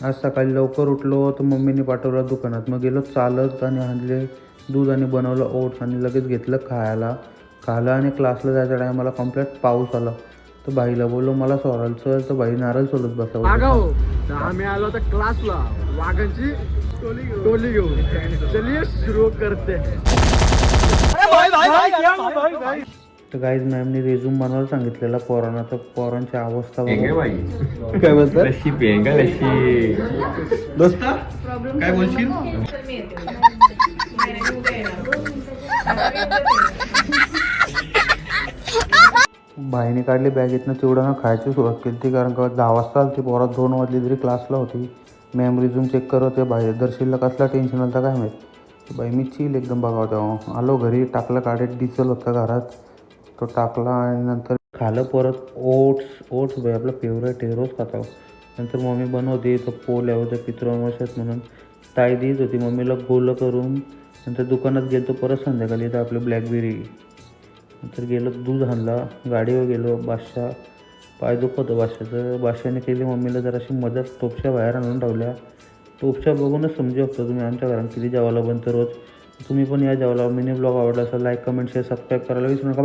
आज सकाळी लवकर उठलो तर मम्मीने पाठवलं दुकानात. मग गेलो चालत आणि आणले दूध आणि बनवलं ओट्स आणि लगेच घेतलं खायला. खालं आणि क्लासला जायच्या टायमाला कम्प्लीट पाऊस आला. तर बाईला बोललो मला सोडायला चल, तर बाई नारळ सोलत बसला. आम्ही आलो होतो क्लासला वाघांची टोली घेऊन. चलिए सुरू करते. तर गाईज मॅमने रेझ्यूम बनवायला सांगितलेला पोरांना. तर पोरांची अवस्था काय बोलतात लशी पेंगा लशी दोस्ता काय बोलशील. बाईने काढली बॅगेतनं चिवडानं खायची सुरुवात केली ती. कारण का 10 वाजता आली ती पोरात 2 वाजली तरी क्लासला होती. मॅम रिझ्यूम चेक करत होते. बाहेर दर्शीलला कसला टेन्शन आलं काय माहीत. बाई मी चिल एकदम बघा होता. आलो घरी टाकलं काढत डिझेल होता घरात, तो टाकला आणि नंतर खालं परत ओट्स बाई आपलं फेवरेट आहे, रोज खाता. नंतर मम्मी बनवते तर पोल्या होत्या पितृअमावस्यात म्हणून ताई देत होती मम्मीला गोलं करून. नंतर दुकानात गेलो परत संध्याकाळी तर आपली ब्लॅकबेरी. नंतर गेलो दूध आणला, गाडीवर गेलो. बादशाह पाय दुखत होतं बादशाचं. बादशाने केली मम्मीला जराशी मदत. टोपच्या बाहेर आणून ठेवल्या. टोपच्या बघूनच समजू शकतो तुम्ही आमच्या घरात किती जेवायला बनतं रोज. तुम्ही पण या जेवायला. मिनी ब्लॉग आवडला असेल लाईक कमेंट शेअर सबस्क्राईब करायला विसरू नका.